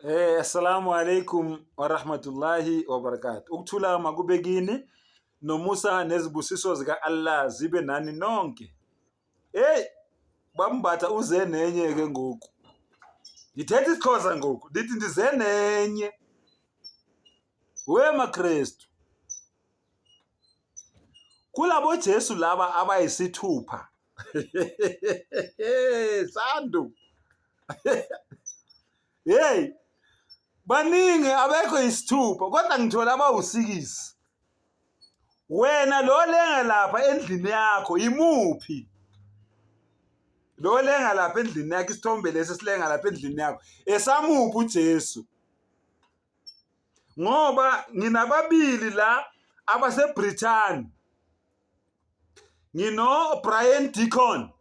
Assalamu alaikum wa rahmatullahi wa barakatuh. Ukuthula makube kini nomusa nezibusiso zika Allah zibe nani nonke. Bambatha uze nenye ke ngoku. Ngithetha isiXhosa ngoku. Ndithi ndize nenye. Wema Kristu. Kulabo Jesu laba abayisithupha. Sandu. Hey. Baningi abekho isithupha kodwa ngithola abawusikisi. Wena lo lenga lapha endlini yakho imuphi? Lo lenga lapha endlini yakho isithombe lesi silenga lapha endlini yakho. Esamuphi uJesu? Ngoba nginababili la abaseBritain. Ngino Brian Deacon.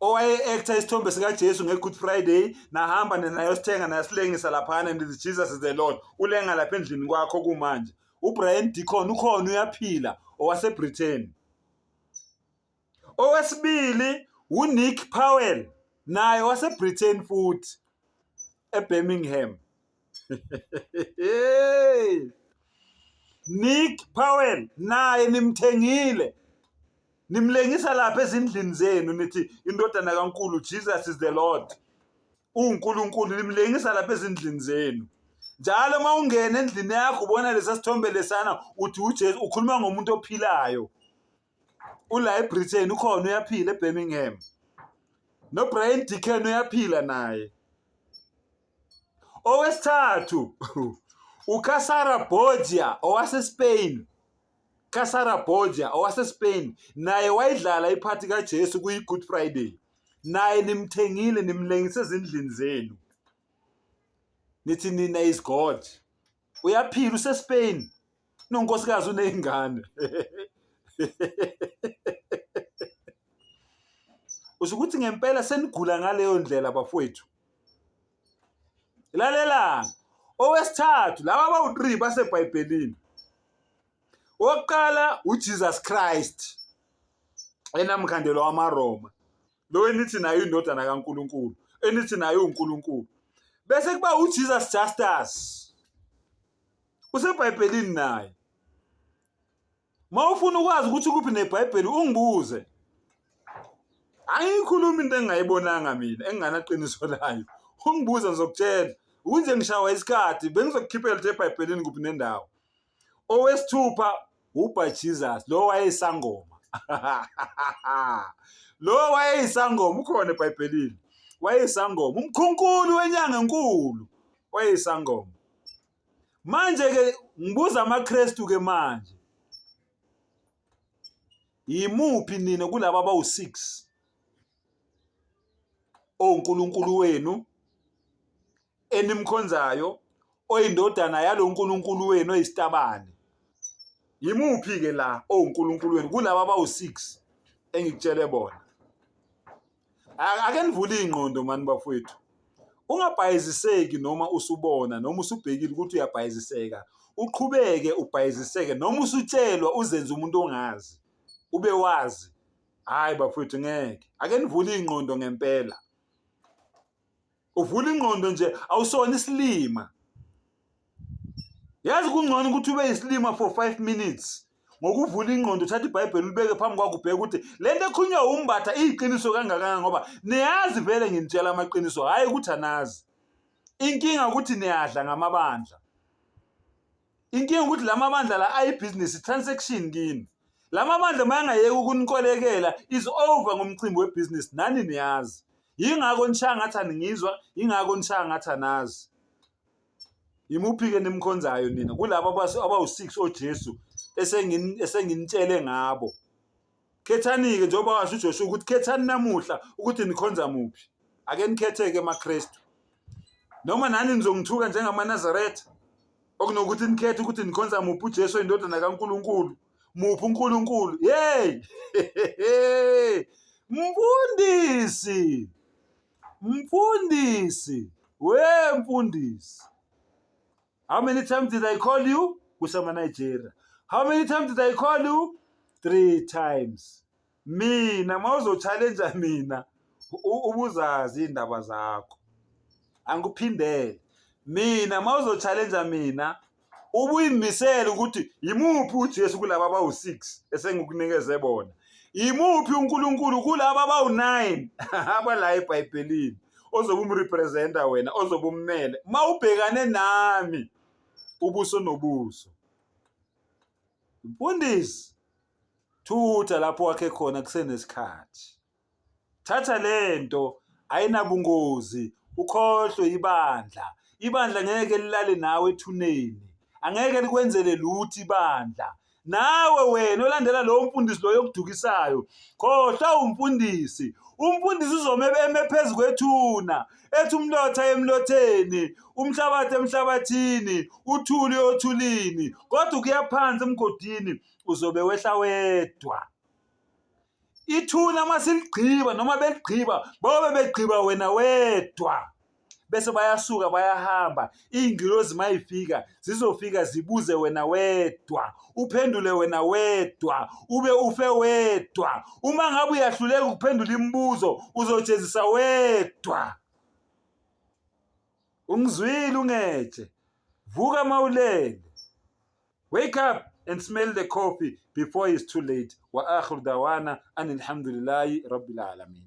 Owaye-actor isithombe sikaJesu ngeGood Friday nahamba nayosithenga nasilengisa laphana ndithi Jesus is the Lord. Ulenga lapha endlini kwakho kumanje. UBrian Deacon ukhona uyaphila owaseBritain. Owesibili uNick Powell naye waseBritain futhi eBirmingham. Nick Powell naye nimthengile. Nimlengisa lapha ezindlini zenu nithi indodana kaNkulu Jesus is the Lord. uNkulunkulu nimlengisa lapha ezindlini zenu. Njalo mawungena endlini yakho ubona lesa sithombe lesana uthi uJesu ukhuluma ngomuntu ophilayo. Ula eBritain ukhona uyaphila eBirmingham. NoBrian Deacon uyaphila naye. Owesithathu uCasara Borgia owaseSpain. Casara Borgia owaseSpain naye wayidlala iphathi kaJesu kuyiGood Friday. Naye nimthengile nimlengise ezindlini zenu. Nithi nina is God. Uyaphila useSpain. Nonkosikazi unezingane. Usukuthi ngempela senigula ngaleyo ndlela bafowethu. Lalela. Owesithathu laba abawu3 baseBhayibhelini. Oqala uJesus Christ. Enamkhandelo wamaRoma. Lo enithi naye indodana kaNkulunkulu, enithi naye uNkulunkulu. Bese kuba uJesus Justus. UseBhayibhelini naye. Mawufuna ukwazi ukuthi kuphi neBhayibheli ungibuze. Angikhulumi into engayibonanga mina, enganaqiniso layo. Ungibuza ngizokutshela. Unje ngishawa isikhathi bengizokukhiphela eBhayibhelini kuphi nendawo. Owesithupha uBaJesus lo wayesangoma. Lo wayesangoma ukhona eBhayibhelini. Wayesangoma umkhunkulu wenyanga enkulu. Wayesangoma. Manje ke ngibuza amaKristu ke manje. Yimuphi nina kulabo abawu6? oNkulunkulu wenu enimkhonzayo oyindodana yalo uNkulunkulu wenu oyisitabane. Yimuphi ke la oNkulunkulu wenu kulabo abawu6 engikutshele bona? Ake nivule ingqondo mani bafowethu. Ungabhayiziseki noma usubona noma usubhekile ukuthi uyabhayiziseka. Uqhubeke ubhayiziseke noma usutshelwa uzenze umuntu ongazi. Ube wazi. Hayi bafowethu ngeke. Ake nivule ingqondo ngempela. Uvula ingqondo nje awusona isilima. Yazi kungcono ukuthi ube isilima for 5 minutes. Ngokuvula ingqondo uthatha iBhayibheli ulibeke phambi kwakho ubheke ukuthi lento ekhunywa umbatha iqiniso kangakanga ngoba niyazi vele nginitshela amaqiniso hayi ukuthi anazi. Inkinga ukuthi niyadla ngamabandla. Inkinga ukuthi lamabandla la ayibusiness transaction kini. Lamabandla mayangayeki ukunikolekela is over ngomcimbi webusiness nani niyazi. Yingakho nishaya ngathi aningizwa, yingakho nishaya ngathi anazi. Yimuphi ke nimkhonzayo nina kulabo abawu6 oJesu esenginitshele ngabo. Khethani ke njengoba washo uJoshua ukuthi khethani namuhla ukuthi nikhonza muphi. Ake nikhetheke emakristu. Noma nani nizongithuka njengamaNazaretha okunokuthi nikhethe ukuthi nikhonza muphi uJesu indodana kaNkulunkulu. Muphi uNkulunkulu? Hey! Mfundisi! Mfundisi! Mfundisi! How many times did I call you? Kusama Nigeria. How many times did I call you? 3 times. Mina mawuzo challenge mina ubuzazi indaba zakho. Angikuphindele mina mawuzo-challenge mina ubuyimisela ukuthi yimuphi uJesu kulabo abawu6 esengikunikeze bona, yimuphi uNkulunkulu kulabo abawu9 abala eBhayibhelini ozobe umrepresenta wena, ozobe ummele mawubhekane nami ubuso nobuso. Mfundisi, thutha lapho wakhe khona kusenesikhathi. Thatha lento ayinabungozi, ukhohlwe ibandla. Ibandla ngeke lilale nawe ethuneni, angeke likwenzele lutho ibandla. Nawe wena olandela lowo mfundisi lo yokudukisayo, khohlwa umfundisi. Umfundisi uzomebe phezu kwethuna, ethi umlotha emlotheni, umhlabathi emhlabathini, uthuli othulini, kodwa ukuya phansi emgodini uzobe wehla wedwa. Ithuna masiligqiba noma beligqiba bobe begqiba wena wedwa, bese bayasuka bayahamba. Izingilozi mayifika zizofika zibuze wena wedwa, uphendule wena wedwa, ube ufe wedwa. Uma ngabe uyahluleka ukuphendula imibuzo uzojezisa wedwa. Ungizwile ungeje? Vuka mawulele. Wake up and smell the coffee before it's too late. Wa akhiru dawana anil hamdulillahi rabbil alamin.